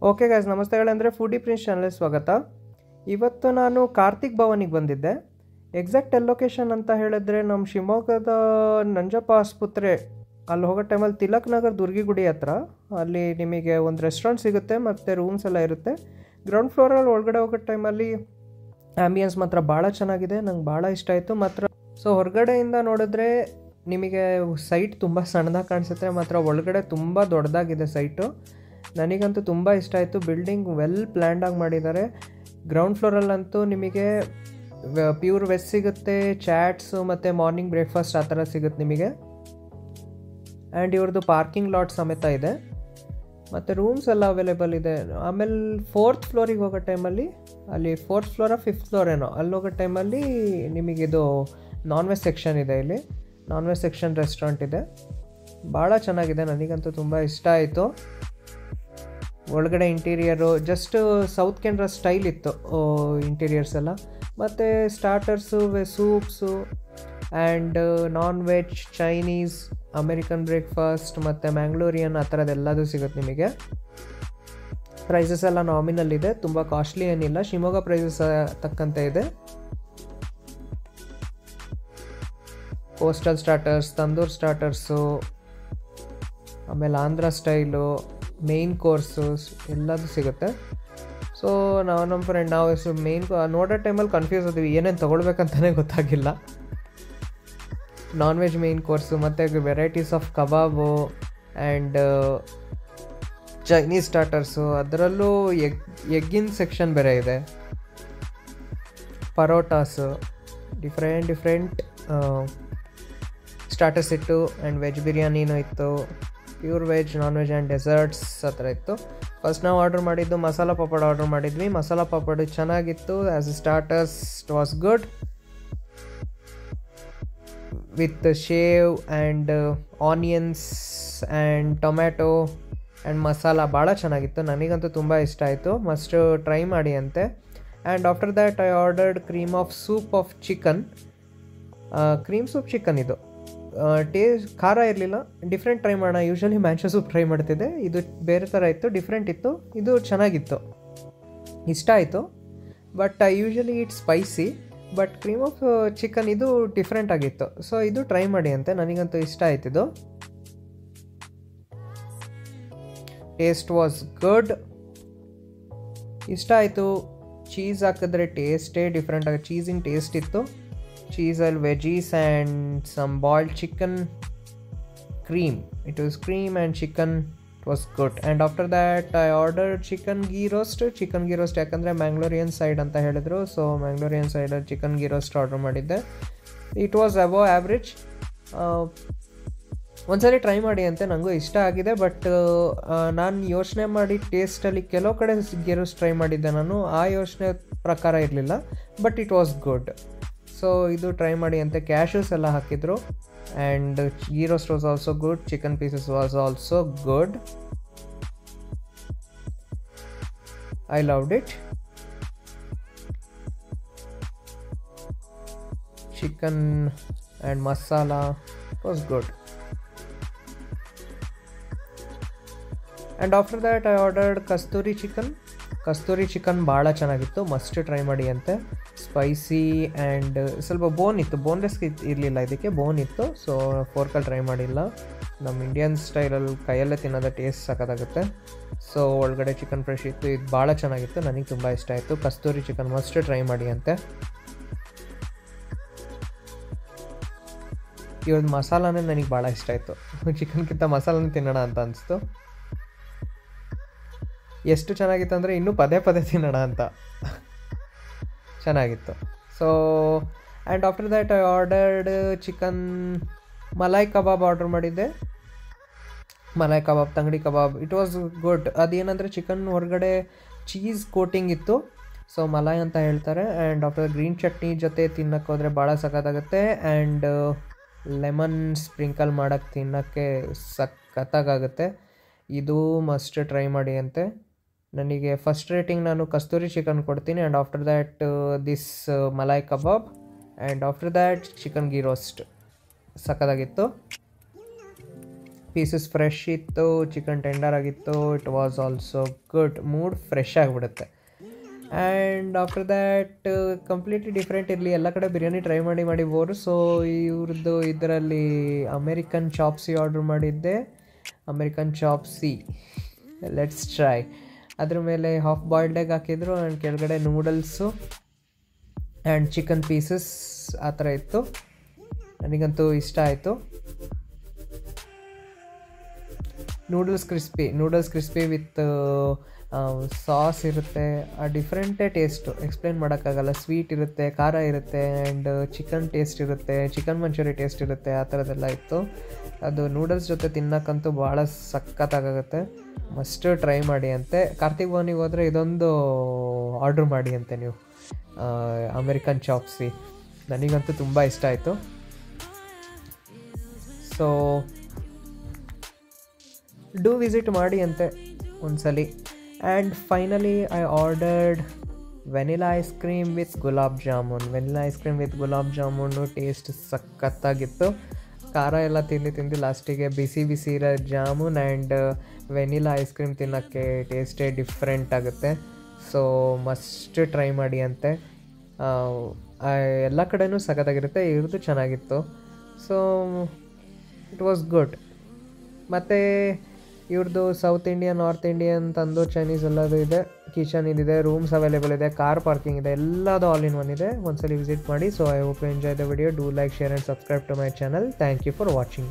Okay guys, ನಮಸ್ತೆಗಳಂದರೆ foodie prince ಚಾನಲ್ಗೆ ಸ್ವಾಗತ. ಇವತ್ತು ನಾನು ಕಾರ್ತಿಕ್ ಭವನಿಗೆ ಬಂದಿದ್ದೆ. ಎಕ್ಸಾಕ್ಟ್ ಲೊಕೇಶನ್ ಅಂತ ಹೇಳಿದ್ರೆ ನಮ್ಮ ಶಿವಮೊಗ್ಗದ ನಂಜಪ್ಪ ಆಸ್ಪತ್ರೆ ಅಲ್ಲಿ ಹೋಗೋ ಟೈಮಲ್ಲಿ ತಿಲಕ್ ನಗರ್ ದುರ್ಗಿಗುಡಿ ಹತ್ರ ಅಲ್ಲಿ ನಿಮಗೆ ಒಂದು ರೆಸ್ಟೋರೆಂಟ್ ಸಿಗುತ್ತೆ ಮತ್ತು ರೂಮ್ಸ್ ಎಲ್ಲ ಇರುತ್ತೆ. ಗ್ರೌಂಡ್ ಫ್ಲೋರಲ್ಲಿ ಒಳಗಡೆ ಹೋಗೋ ಟೈಮಲ್ಲಿ ಆ್ಯಂಬಿಯನ್ಸ್ ಮಾತ್ರ ಭಾಳ ಚೆನ್ನಾಗಿದೆ, ನಂಗೆ ಭಾಳ ಇಷ್ಟ ಆಯಿತು ಮಾತ್ರ. ಸೊ ಹೊರಗಡೆಯಿಂದ ನೋಡಿದ್ರೆ ನಿಮಗೆ ಸೈಟ್ ತುಂಬ ಸಣ್ಣದಾಗಿ ಕಾಣಿಸುತ್ತೆ, ಮಾತ್ರ ಒಳಗಡೆ ತುಂಬ ದೊಡ್ಡದಾಗಿದೆ ಸೈಟು. ನನಗಂತೂ ತುಂಬ ಇಷ್ಟ ಆಯಿತು. ಬಿಲ್ಡಿಂಗ್ ವೆಲ್ ಪ್ಲ್ಯಾಂಡಾಗಿ ಮಾಡಿದ್ದಾರೆ. ಗ್ರೌಂಡ್ ಫ್ಲೋರಲ್ಲಂತೂ ನಿಮಗೆ ಪ್ಯೂರ್ ವೆಜ್ ಸಿಗುತ್ತೆ, ಚಾಟ್ಸು ಮತ್ತು ಮಾರ್ನಿಂಗ್ ಬ್ರೇಕ್ಫಾಸ್ಟ್ ಆ ಥರ ಸಿಗುತ್ತೆ ನಿಮಗೆ. ಆ್ಯಂಡ್ ಇವ್ರದ್ದು ಪಾರ್ಕಿಂಗ್ ಲಾಟ್ ಸಮೇತ ಇದೆ ಮತ್ತು ರೂಮ್ಸ್ ಎಲ್ಲ ಅವೈಲೇಬಲ್ ಇದೆ. ಆಮೇಲೆ 4th ಫ್ಲೋರಿಗೆ ಹೋಗೋ ಟೈಮಲ್ಲಿ ಅಲ್ಲಿ 4th ಫ್ಲೋರಾ 5th ಫ್ಲೋರ್ ಏನೋ ಅಲ್ಲಿ ಹೋಗೋ ಟೈಮಲ್ಲಿ ನಿಮಗಿದು ನಾನ್ ವೆಜ್ ಸೆಕ್ಷನ್ ಇದೆ. ಇಲ್ಲಿ ನಾನ್ ವೆಜ್ ಸೆಕ್ಷನ್ ರೆಸ್ಟೋರೆಂಟ್ ಇದೆ, ಭಾಳ ಚೆನ್ನಾಗಿದೆ. ನನಗಂತೂ ತುಂಬ ಇಷ್ಟ ಆಯಿತು. ಒಳಗಡೆ interior just South Canara style ಇತ್ತು ಇಂಟೀರಿಯರ್ಸ್ ಎಲ್ಲ. ಮತ್ತು starters, soups and non veg, Chinese, American breakfast ಮತ್ತು ಮ್ಯಾಂಗ್ಳೂರಿಯನ್ ಆ ಥರದ್ದೆಲ್ಲದೂ ಸಿಗುತ್ತೆ ನಿಮಗೆ. ಪ್ರೈಸಸ್ ಎಲ್ಲ ನಾಮಿನಲ್ ಇದೆ, ತುಂಬ ಕಾಸ್ಟ್ಲಿ ಏನಿಲ್ಲ. ಶಿವಮೊಗ್ಗ ಪ್ರೈಸಸ್ ತಕ್ಕಂತೆ ಇದೆ. ಕೋಸ್ಟಲ್ ಸ್ಟಾರ್ಟರ್ಸ್, ತಂದೂರ್ ಸ್ಟಾರ್ಟರ್ಸು, ಆಮೇಲೆ ಆಂಧ್ರ ಸ್ಟೈಲು, ಮೇಯ್ನ್ ಕೋರ್ಸಸ್ ಎಲ್ಲದೂ ಸಿಗುತ್ತೆ. ಸೊ ನಮ್ಮ ಫ್ರೆಂಡ್ ನಾವು ಮೇಯ್ನ್ ನೋಡೋ ಟೈಮಲ್ಲಿ ಕನ್ಫ್ಯೂಸ್ ಆದ್ವಿ, ಏನೇನು ತೊಗೊಳ್ಬೇಕಂತಲೇ ಗೊತ್ತಾಗಿಲ್ಲ. ನಾನ್ ವೆಜ್ ಮೇಯ್ನ್ ಕೋರ್ಸು ಮತ್ತು varieties of kebab and Chinese starters, ಅದರಲ್ಲೂ ಎಗ್ಗಿನ ಸೆಕ್ಷನ್ ಬೇರೆ ಇದೆ. ಪರೋಟಾಸು, ಡಿಫ್ರೆಂಟ್ ಸ್ಟಾರ್ಟರ್ಸ್ ಇತ್ತು. ಆ್ಯಂಡ್ ವೆಜ್ ಬಿರಿಯಾನಿನೂ ಇತ್ತು, pure veg, non veg and deserts ಆ ಥರ ಇತ್ತು. ಫಸ್ಟ್ ನಾವು ಆರ್ಡ್ರ್ ಮಾಡಿದ್ದು ಮಸಾಲ ಪಾಪಡ್ ಆರ್ಡ್ರ್ ಮಾಡಿದ್ವಿ. ಮಸಾಲ ಪಾಪಡ್ ಚೆನ್ನಾಗಿತ್ತು. As a starters it was good with sev and onions and tomato and masala ಭಾಳ ಚೆನ್ನಾಗಿತ್ತು. ನನಗಂತೂ ತುಂಬ ಇಷ್ಟ ಆಯಿತು. ಮಸ್ಟ್ ಟ್ರೈ ಮಾಡಿ ಅಂತೆ. And after that I ordered cream of soup of chicken. Cream soup chicken ಇದು ಟೇಸ್ಟ್ ಖಾರ ಇರಲಿಲ್ಲ, ಡಿಫ್ರೆಂಟ್ ಟ್ರೈ ಮಾಡೋಣ. ಯೂಶ್ವಲಿ ಮ್ಯಾಂಚೋ ಸೂಪ್ ಟ್ರೈ ಮಾಡ್ತಿದ್ದೆ, ಇದು ಬೇರೆ ಥರ ಇತ್ತು, ಡಿಫ್ರೆಂಟ್ ಇತ್ತು. ಇದು ಚೆನ್ನಾಗಿತ್ತು, ಇಷ್ಟ ಆಯಿತು. But I usually it spicy, but cream of chicken ಇದು ಡಿಫ್ರೆಂಟ್ ಆಗಿತ್ತು. ಸೊ ಇದು ಟ್ರೈ ಮಾಡಿ ಅಂತೆ. ನನಗಂತೂ ಇಷ್ಟ ಆಯ್ತಿದ್ದು. ಟೇಸ್ಟ್ ವಾಸ್ ಗುಡ್, ಇಷ್ಟ ಆಯಿತು. ಚೀಸ್ ಹಾಕಿದ್ರೆ ಟೇಸ್ಟೇ ಡಿಫ್ರೆಂಟ್ ಆಗಿ ಚೀಸಿನ ಟೇಸ್ಟ್ ಇತ್ತು. ಚೀಸಲ್ಲಿ veggies and some boiled chicken cream. It was cream and chicken. It was good. And after that I ordered chicken ghee roast ಯಾಕಂದರೆ ಮ್ಯಾಂಗ್ಳೂರಿಯನ್ ಸೈಡ್ ಅಂತ ಹೇಳಿದ್ರು. ಸೊ ಮ್ಯಾಂಗ್ಳೂರಿಯನ್ ಸೈಡಲ್ಲಿ ಚಿಕನ್ ಘೀ ರೋಸ್ಟ್ ಆರ್ಡರ್ ಮಾಡಿದ್ದೆ. It was above average. ಒಂದ್ಸರಿ try ಮಾಡಿ ಅಂತೆ, ನನಗೂ ಇಷ್ಟ ಆಗಿದೆ. ಬಟ್ ನಾನು ಯೋಚನೆ ಮಾಡಿ ಟೇಸ್ಟಲ್ಲಿ ಕೆಲವು ಕಡೆ ಘೀ ರೋಸ್ಟ್ ಟ್ರೈ ಮಾಡಿದ್ದೆ ನಾನು, ಆ ಯೋಚನೆ ಪ್ರಕಾರ ಇರಲಿಲ್ಲ. But it was good. So ಇದು ಟ್ರೈ ಮಾಡಿ ಅಂತೆ. ಕ್ಯಾಶಸ್ ಎಲ್ಲ ಹಾಕಿದ್ರು. And ghee roast was also good. Chicken pieces was also good. I loved it. Chicken and masala was good. And after that I ordered Kasturi chicken ಭಾಳ ಚೆನ್ನಾಗಿತ್ತು, must try ಮಾಡಿ ಅಂತೆ. Spicy and ಸ್ವಲ್ಪ ಬೋನ್ ಇತ್ತು, ಬೋನ್ಲೆಸ್ ಇರಲಿಲ್ಲ, ಇದಕ್ಕೆ ಬೋನ್ ಇತ್ತು. ಸೊ ಫೋರ್ಕಲ್ಲಿ ಟ್ರೈ ಮಾಡಿಲ್ಲ. ನಮ್ಮ ಇಂಡಿಯನ್ ಸ್ಟೈಲಲ್ಲಿ ಕೈಯಲ್ಲೇ ತಿನ್ನೋದು ಟೇಸ್ಟ್ ಸಖತ್ತಾಗುತ್ತೆ. ಸೊ ಒಳಗಡೆ ಚಿಕನ್ ಫ್ರೆಶ್ ಇತ್ತು, ಇದು ಭಾಳ ಚೆನ್ನಾಗಿತ್ತು, ನನಗೆ ತುಂಬ ಇಷ್ಟ ಆಯಿತು. ಕಸ್ತೂರಿ ಚಿಕನ್ ಮಸ್ಟ್ ಟ್ರೈ ಮಾಡಿ ಅಂತೆ. ಇವ್ರದ್ದು ಮಸಾಲಾನೇ ನನಗೆ ಭಾಳ ಇಷ್ಟ ಆಯಿತು. ಚಿಕನ್ಗಿಂತ ಮಸಾಲನೇ ತಿನ್ನೋಣ ಅಂತ ಅನಿಸ್ತು. ಎಷ್ಟು ಚೆನ್ನಾಗಿತ್ತು ಅಂದರೆ ಇನ್ನೂ ಪದೇ ತಿನ್ನೋಣ ಅಂತ ಚೆನ್ನಾಗಿತ್ತು. So and after that I ordered chicken malai kebab order ಮಾಡಿದ್ದೆ. ಮಲಾಯ್ ಕಬಾಬ್, ತಂಗಡಿ ಕಬಾಬ್, ಇಟ್ ವಾಸ್ ಗುಡ್. ಅದೇನಂದರೆ ಚಿಕನ್ ಹೊರಗಡೆ ಚೀಸ್ ಕೋಟಿಂಗ್ ಇತ್ತು, ಸೊ ಮಲಾಯ್ ಅಂತ ಹೇಳ್ತಾರೆ. ಆ್ಯಂಡ್ ಆಫ್ಟರ್ ಗ್ರೀನ್ ಚಟ್ನಿ ಜೊತೆ ತಿನ್ನಕ್ಕೆ ಹೋದರೆ ಭಾಳ ಸಖತ್ತಾಗುತ್ತೆ. ಆ್ಯಂಡ್ ಲೆಮನ್ ಸ್ಪ್ರಿಂಕಲ್ ಮಾಡೋಕ್ಕೆ ತಿನ್ನೋಕ್ಕೆ ಸಖತ್ತಾಗುತ್ತೆ. ಇದು ಮಸ್ಟ್ ಟ್ರೈ ಮಾಡಿ ಅಂತೆ. ನನಗೆ ಫಸ್ಟ್ ರೇಟಿಂಗ್ ನಾನು ಕಸ್ತೂರಿ ಚಿಕನ್ ಕೊಡ್ತೀನಿ. And after that this malai kabab and after that chicken ghee roast ಸಖತ್ತಾಗಿತ್ತು. ಪೀಸಸ್ ಫ್ರೆಶ್ ಇತ್ತು, ಚಿಕನ್ ಟೆಂಡರ್ ಆಗಿತ್ತು. It was also good. Mood fresh ಆಗಿಬಿಡುತ್ತೆ. And after that completely different ಇರಲಿ, ಎಲ್ಲ ಕಡೆ ಬಿರಿಯಾನಿ ಟ್ರೈ ಮಾಡಿ ಬೋರು. ಸೊ ಇವ್ರದ್ದು ಇದರಲ್ಲಿ ಅಮೇರಿಕನ್ ಚಾಪ್ಸಿ ಆರ್ಡ್ರ್ ಮಾಡಿದ್ದೆ. American chop suey, let's try. ಅದ್ರ ಮೇಲೆ ಹಾಫ್ ಬಾಯ್ಲ್ಡ್ ಎಗ್ ಹಾಕಿದ್ರು ಆ್ಯಂಡ್ ಕೆಳಗಡೆ ನೂಡಲ್ಸು ಆ್ಯಂಡ್ ಚಿಕನ್ ಪೀಸಸ್ ಆ ಥರ ಇತ್ತು. ನನಗಂತೂ ಇಷ್ಟ ಆಯಿತು. ನೂಡಲ್ಸ್ ಕ್ರಿಸ್ಪಿ ವಿತ್ ಸಾಸ್ ಇರುತ್ತೆ. ಆ ಡಿಫ್ರೆಂಟೇ ಟೇಸ್ಟು, ಎಕ್ಸ್ಪ್ಲೇನ್ ಮಾಡೋಕ್ಕಾಗಲ್ಲ. ಸ್ವೀಟ್ ಇರುತ್ತೆ, ಖಾರ ಇರುತ್ತೆ, ಆ್ಯಂಡ್ ಚಿಕನ್ ಟೇಸ್ಟ್ ಇರುತ್ತೆ, ಚಿಕನ್ ಮಂಚೂರಿ ಟೇಸ್ಟ್ ಇರುತ್ತೆ, ಆ ಥರದ್ದೆಲ್ಲ ಇತ್ತು. ಅದು ನೂಡಲ್ಸ್ ಜೊತೆ ತಿನ್ನೋಕ್ಕಂತೂ ಭಾಳ ಸಖತ್ತಾಗುತ್ತೆ. ಮಸ್ಟ್ ಟ್ರೈ ಮಾಡಿ ಅಂತೆ. ಕಾರ್ತಿಕ್ ಭವನಿಗೆ ಹೋದರೆ ಇದೊಂದು ಆರ್ಡ್ರ್ ಮಾಡಿ ಅಂತೆ ನೀವು, ಅಮೇರಿಕನ್ ಚಾಪ್ಸಿ. ನನಗಂತೂ ತುಂಬ ಇಷ್ಟ ಆಯಿತು. ಸೊ ಡೂ ವಿಸಿಟ್ ಮಾಡಿ ಅಂತೆ ಒಂದ್ಸಲಿ. And finally I ordered vanilla ice cream with gulab jamun. Taste ಸಖತ್ತಾಗಿತ್ತು. ಖಾರ ಎಲ್ಲ ತಿಂದು ಲಾಸ್ಟಿಗೆ ಬಿಸಿ ಇರೋ jamun and vanilla ice cream ತಿನ್ನೋಕ್ಕೆ ಟೇಸ್ಟೇ ಡಿಫ್ರೆಂಟ್ ಆಗುತ್ತೆ. ಸೊ ಮಸ್ಟ್ ಟ್ರೈ ಮಾಡಿ ಅಂತೆ. ಎಲ್ಲ ಕಡೆನೂ ಸಖತ್ತಾಗಿರುತ್ತೆ. ಇವ್ರದ್ದು ಚೆನ್ನಾಗಿತ್ತು. So it was good. ಮತ್ತು ಇವ್ರದ್ದು south Indian, north Indian, tandoor Chinese ಎಲ್ಲದು ಇದೆ. ಕಿಚನ್ ಇದಿದೆ, ರೂಮ್ಸ್ ಅವೈಲೇಬಲ್ ಇದೆ, ಕಾರ್ ಪಾರ್ಕಿಂಗ್ ಇದೆ, ಎಲ್ಲದು ಆಲ್ ಇನ್ ಒನ್ ಇದೆ. ಒಂದ್ಸಲಿ ವಿಸಿಟ್ ಮಾಡಿ. So I hope you enjoy the video. Do like, share and subscribe to my channel. Thank you for watching.